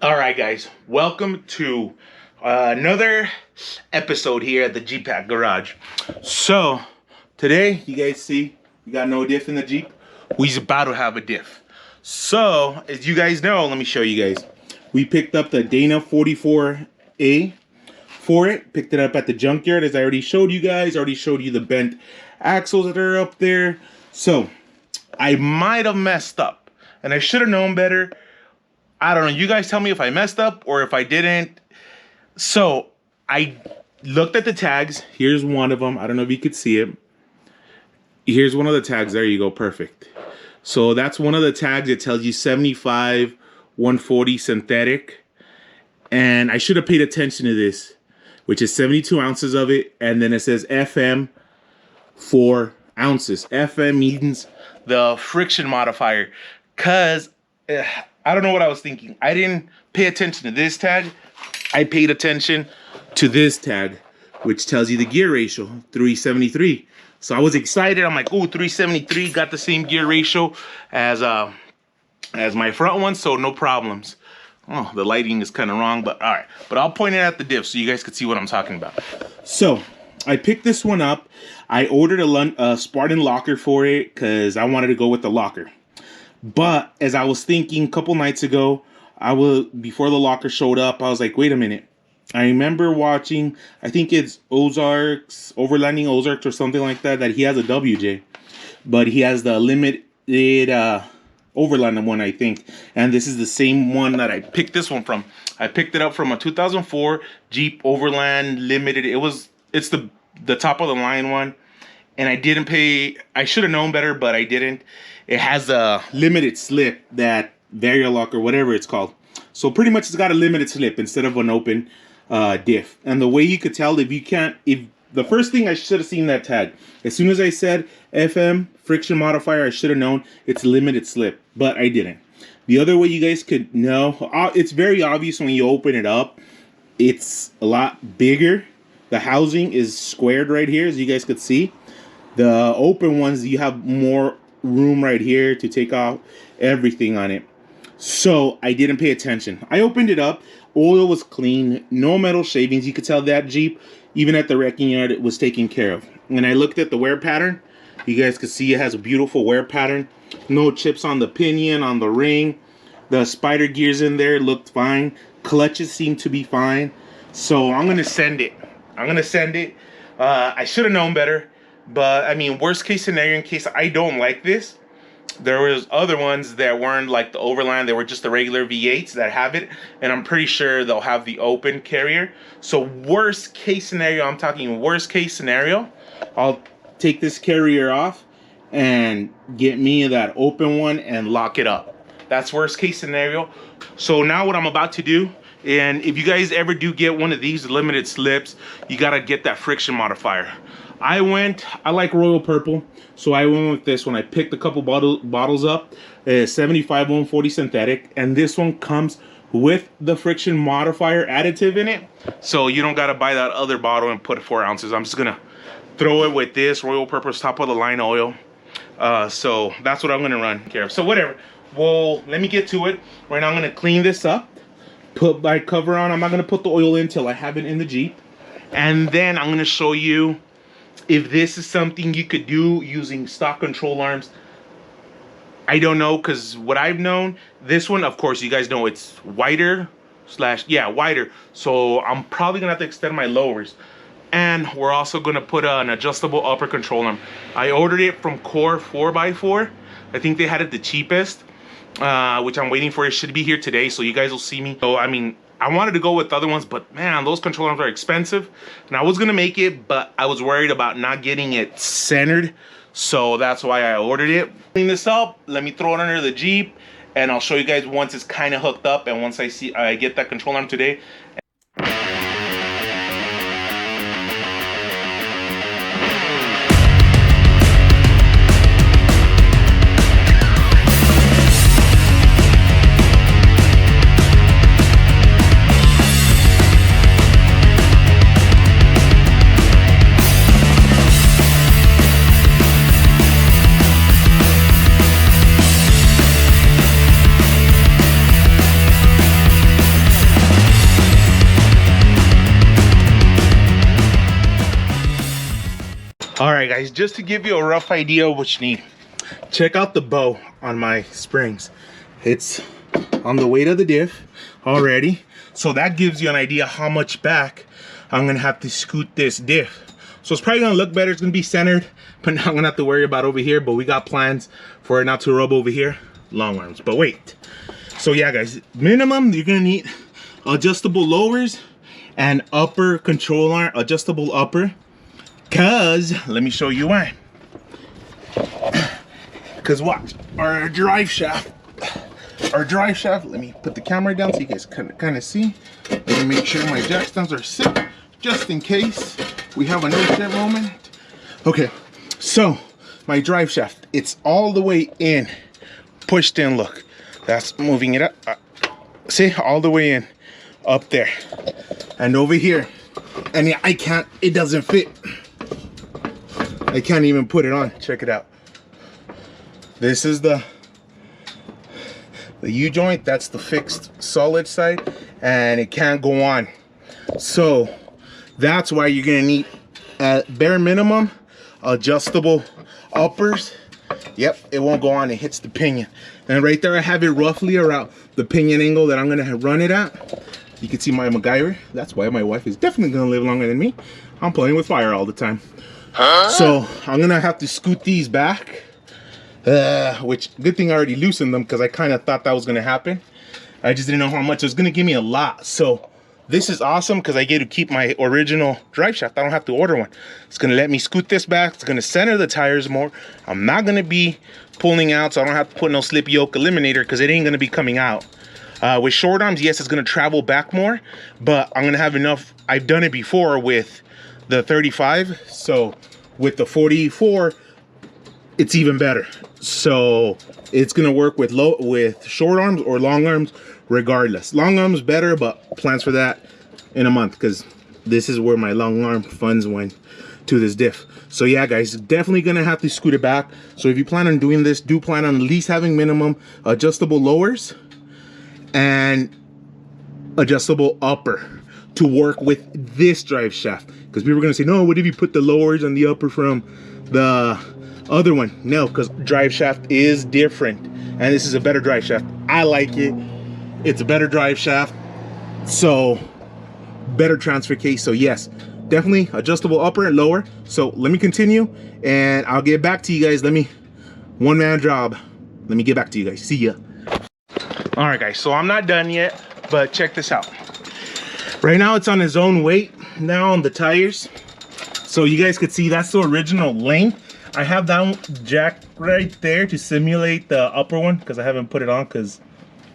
All right, guys, welcome to another episode here at the Jeep Pack Garage. So today, you guys see we got no diff in the Jeep. We's about to have a diff. So as you guys know, let me show you guys. We picked up the Dana 44A for it. Picked it up at the junkyard, as I already showed you guys. Already showed you the bent axles that are up there. So I might have messed up, and I should have known better. I don't know. You guys tell me if I messed up or if I didn't. So I looked at the tags. Here's one of them. I don't know if you could see it. Here's one of the tags. There you go. Perfect. So that's one of the tags. It tells you 75 140 synthetic. And I should have paid attention to this, which is 72 ounces of it. And then it says FM 4 ounces. FM means the friction modifier. Because I don't know what I was thinking. I didn't pay attention to this tag. I paid attention to this tag, which tells you the gear ratio, 373. So I was excited. I'm like, oh, 373, got the same gear ratio as my front one, so no problems. Oh, the lighting is kind of wrong, but all right. But I'll point it at the diff so you guys can see what I'm talking about. So I picked this one up. I ordered a Spartan locker for it because I wanted to go with the locker. But as I was thinking a couple nights ago, before the locker showed up, I was like, wait a minute. I remember watching, I think it's Ozarks, Overlanding Ozarks or something like that, that he has a WJ. But he has the limited Overland one, I think. And this is the same one that I picked this one from. I picked it up from a 2004 Jeep Overland Limited. It's the top of the line one. And I didn't pay, I should have known better, but I didn't. It has a limited slip, that Varialock or whatever it's called. So pretty much it's got a limited slip instead of an open diff. And the way you could tell, if the first thing I should have seen that tag. As soon as I said FM, friction modifier, I should have known it's limited slip, but I didn't. The other way you guys could know, it's very obvious when you open it up. It's a lot bigger. The housing is squared right here, as you guys could see. The open ones, you have more room right here to take off everything on it. So I didn't pay attention. I opened it up. Oil was clean. No metal shavings. You could tell that Jeep, even at the wrecking yard, it was taken care of. And I looked at the wear pattern. You guys could see it has a beautiful wear pattern. No chips on the pinion, on the ring. The spider gears in there looked fine. Clutches seem to be fine. So I'm going to send it. I should have known better. But I mean, worst case scenario, in case I don't like this, there was other ones that weren't like the Overland. They were just the regular V8s that have it, and I'm pretty sure they'll have the open carrier. So worst case scenario, I'm talking worst case scenario, I'll take this carrier off and get me that open one and lock it up. That's worst case scenario. So now what I'm about to do, and if you guys ever do get one of these limited slips, you gotta get that friction modifier. I like Royal Purple, so I went with this one. I picked a couple bottles up, 75 140 synthetic, and this one comes with the friction modifier additive in it, so you don't gotta buy that other bottle and put 4 ounces. I'm just gonna throw it with this Royal Purple's top of the line oil. So that's what I'm gonna run care of. So whatever. Well, let me get to it. Right now I'm gonna clean this up, put my cover on. I'm not gonna put the oil in till I have it in the Jeep, and then I'm gonna show you if this is something you could do using stock control arms. I don't know, because what I've known, this one, of course, you guys know it's wider. So I'm probably gonna have to extend my lowers. And we're also gonna put an adjustable upper control arm. I ordered it from Core 4x4. I think they had it the cheapest, which I'm waiting for. It should be here today, so you guys will see me. So I mean, I wanted to go with other ones, but man, those control arms are expensive. And I was gonna make it, but I was worried about not getting it centered. So that's why I ordered it. Clean this up, let me throw it under the Jeep, and I'll show you guys once it's kind of hooked up and once I get that control arm today. All right, guys, just to give you a rough idea of what you need, check out the bow on my springs. It's on the weight of the diff already, so that gives you an idea how much back I'm gonna have to scoot this diff. So it's probably gonna look better, it's gonna be centered, but now I'm gonna have to worry about over here, but we got plans for it not to rub over here. Long arms, but wait. So yeah, guys, minimum you're gonna need adjustable lowers and upper control arm, adjustable upper. Cause let me show you why. Cause watch, our drive shaft, let me put the camera down so you guys can kind of see. Let me make sure my jack stands are set, just in case we have a no set moment. Okay, so my drive shaft, it's all the way in, pushed in, look. That's moving it up. See, all the way in, up there. And over here, and yeah, I can't, it doesn't fit. I can't even put it on. Check it out. This is the U-joint. That's the fixed solid side, and it can't go on. So that's why you're gonna need, at bare minimum, adjustable uppers. Yep, it won't go on. It hits the pinion. And right there, I have it roughly around the pinion angle that I'm gonna run it at. You can see my MacGyver. That's why my wife is definitely gonna live longer than me. I'm playing with fire all the time. So I'm gonna have to scoot these back, which good thing I already loosened them, because I kind of thought that was gonna happen. I just didn't know how much. It was gonna give me a lot. So this is awesome because I get to keep my original drive shaft. I don't have to order one. It's gonna let me scoot this back. It's gonna center the tires more. I'm not gonna be pulling out, so I don't have to put no slip yoke eliminator, because it ain't gonna be coming out. With short arms, yes, it's gonna travel back more, but I'm gonna have enough. I've done it before with the 35, so with the 44, it's even better. So it's gonna work with short arms or long arms, regardless. Long arms better, but plans for that in a month, because this is where my long arm funds went to this diff. So yeah, guys, definitely gonna have to scoot it back. So if you plan on doing this, do plan on at least having minimum adjustable lowers and adjustable upper to work with this drive shaft. Because people are gonna say, no, what if you put the lowers and the upper from the other one? No, because drive shaft is different, and this is a better drive shaft. I like it. It's a better drive shaft, so better transfer case. So yes, definitely adjustable upper and lower. So let me continue, and I'll get back to you guys. One man job. Let me get back to you guys. See ya. All right, guys, so I'm not done yet, but check this out. Right now it's on its own weight now on the tires. So you guys could see that's the original length. I have that jack right there to simulate the upper one, because I haven't put it on because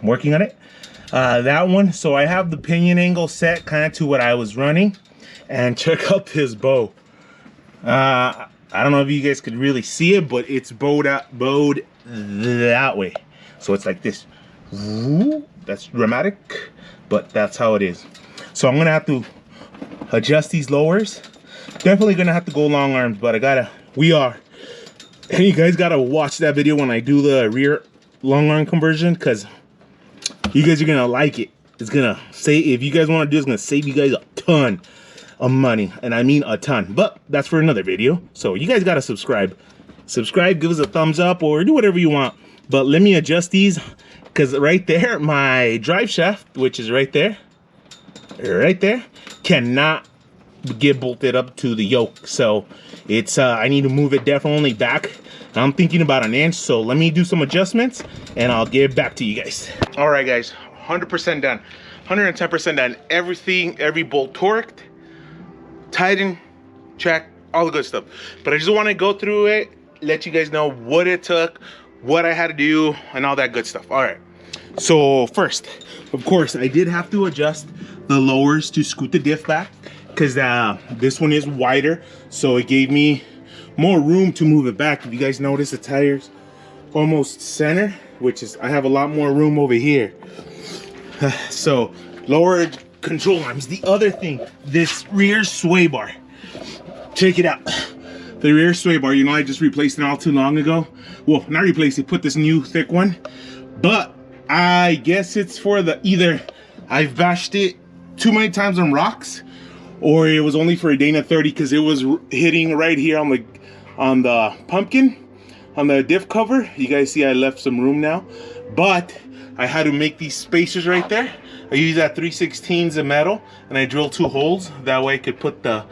I'm working on it. That one, so I have the pinion angle set kind of to what I was running. And check out this bow. I don't know if you guys could really see it, but it's bowed that way. So it's like this. That's dramatic, but that's how it is. So I'm gonna have to adjust these lowers. Definitely gonna have to go long arms, but and you guys gotta watch that video when I do the rear long arm conversion, because you guys are gonna like it. It's gonna say, if you guys want to do, it's gonna save you guys a ton of money, and I mean a ton. But that's for another video. So you guys gotta subscribe, give us a thumbs up, or do whatever you want. But let me adjust these, because right there, my drive shaft, which is right there, cannot get bolted up to the yoke. So it's I need to move it definitely back. I'm thinking about an inch. So let me do some adjustments, and I'll get back to you guys. All right, guys, 100% done, 110% done. Everything, every bolt torqued, tightened, check, all the good stuff. But I just want to go through it, let you guys know what it took, what I had to do, and all that good stuff. All right, so first, of course, I did have to adjust the lowers to scoot the diff back, because this one is wider, so it gave me more room to move it back. If you guys notice, the tires almost center, which is, I have a lot more room over here. So lower control arms. The other thing, this rear sway bar, check it out. The rear sway bar, you know, I just replaced it all too long ago. Well, not replaced it, put this new thick one, but I guess it's for the, either I've bashed it too many times on rocks, or it was only for a Dana 30 because it was hitting right here on the pumpkin, on the diff cover. You guys see I left some room now, but I had to make these spacers right there. I use that 3/16 of metal, and I drilled 2 holes. That way I could put the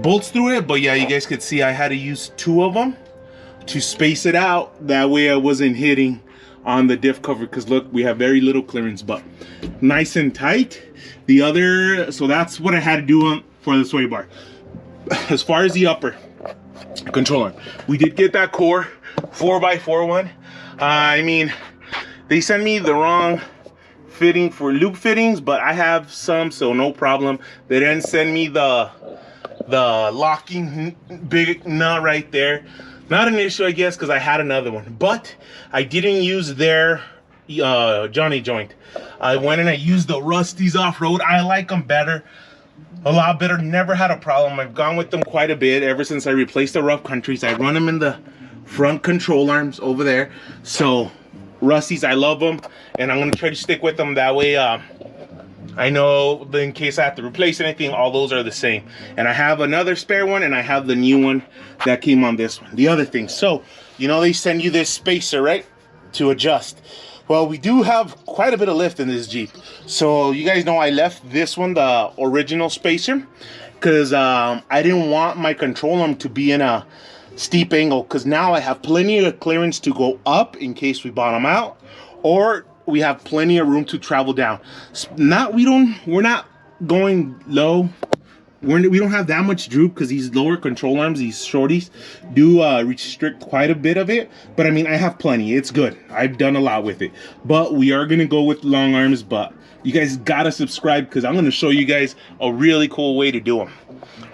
bolts through it. But yeah, you guys could see I had to use 2 of them to space it out. That way I wasn't hitting on the diff cover, because look, we have very little clearance, but nice and tight. The other, so that's what I had to do for the sway bar. As far as the upper control arm, we did get that core 4x4 one. I mean, they sent me the wrong fitting for loop fittings, but I have some, so no problem. They didn't send me the locking big nut right there. Not an issue, I guess, because I had another one, but I didn't use their Johnny joint. I went and I used the Rusty's off-road. I like them better, a lot better. Never had a problem. I've gone with them quite a bit ever since I replaced the Rough Countries. I run them in the front control arms over there. So Rusty's, I love them, and I'm gonna try to stick with them. That way I know that in case I have to replace anything, all those are the same. And I have another spare one, and I have the new one that came on this one. The other thing, so you know they send you this spacer, right, to adjust. Well, we do have quite a bit of lift in this Jeep. So you guys know I left this one, the original spacer, because I didn't want my control arm to be in a steep angle, because now I have plenty of clearance to go up in case we bottom out, or we have plenty of room to travel down. We're not going low. We don't have that much droop, because these lower control arms, these shorties, do restrict quite a bit of it. But I mean, I have plenty. It's good. I've done a lot with it. But we are gonna go with long arms. But you guys gotta subscribe, because I'm gonna show you guys a really cool way to do them,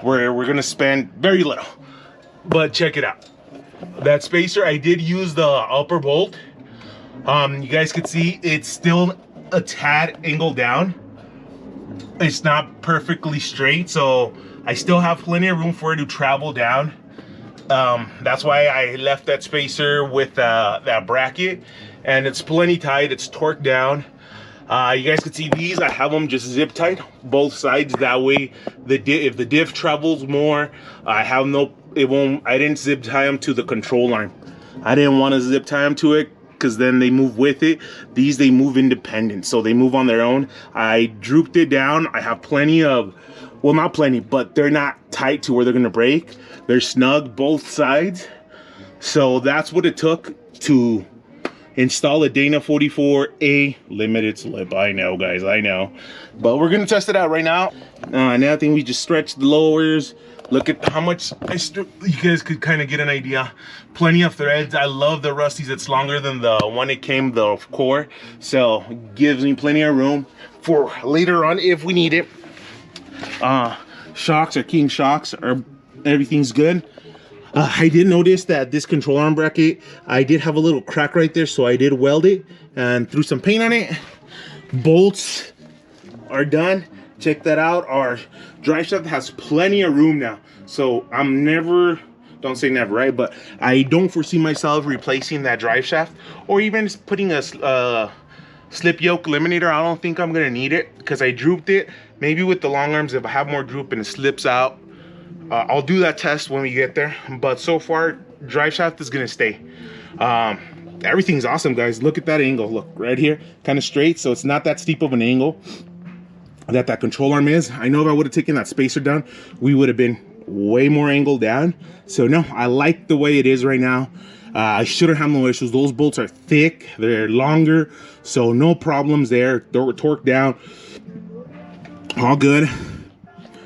where we're gonna spend very little. But check it out. That spacer, I did use the upper bolt. You guys can see it's still a tad angled down. It's not perfectly straight, so I still have plenty of room for it to travel down. That's why I left that spacer with that bracket, and it's plenty tight. It's torqued down. You guys can see these, I have them just zip tied both sides. That way if the diff travels more, I didn't zip tie them to the control arm. I didn't want to zip tie them to it, because then they move with it. These, they move independent, so they move on their own. I drooped it down. I have plenty of, well, not plenty, but they're not tight to where they're gonna break. They're snug both sides. So that's what it took to install a Dana 44A limited slip. I know, guys, I know, but we're gonna test it out right now. Another thing, we just stretched the lowers. Look at how much you guys could kind of get an idea. Plenty of threads. I love the Rusty's. It's longer than the one it came, the core, so it gives me plenty of room for later on if we need it. Shocks are King shocks, everything's good. I did notice that this control arm bracket, I did have a little crack right there, so I did weld it and threw some paint on it. Bolts are done. Check that out. Our drive shaft has plenty of room now, so don't say never, right? But I don't foresee myself replacing that drive shaft, or even just putting a slip yoke eliminator. I don't think I'm gonna need it, because I drooped it. Maybe with the long arms, if I have more droop and it slips out, I'll do that test when we get there. But so far, drive shaft is gonna stay. Everything's awesome, guys. Look at that angle. Look right here, kind of straight, so it's not that steep of an angle that control arm is. I know if I would have taken that spacer down, we would have been way more angled down. So no, I like the way it is right now. I shouldn't have no issues. Those bolts are thick, they're longer, so no problems there. They were torqued down, all good.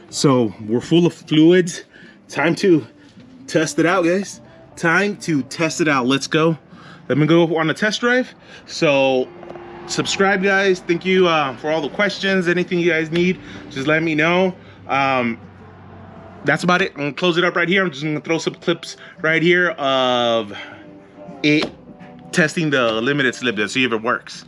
So we're full of fluids. Time to test it out, guys. Time to test it out. Let's go. Let me go on a test drive. So subscribe, guys. Thank you for all the questions. Anything you guys need, just let me know. That's about it. I'm gonna close it up right here. I'm just gonna throw some clips right here of it testing the limited slip to see if it works.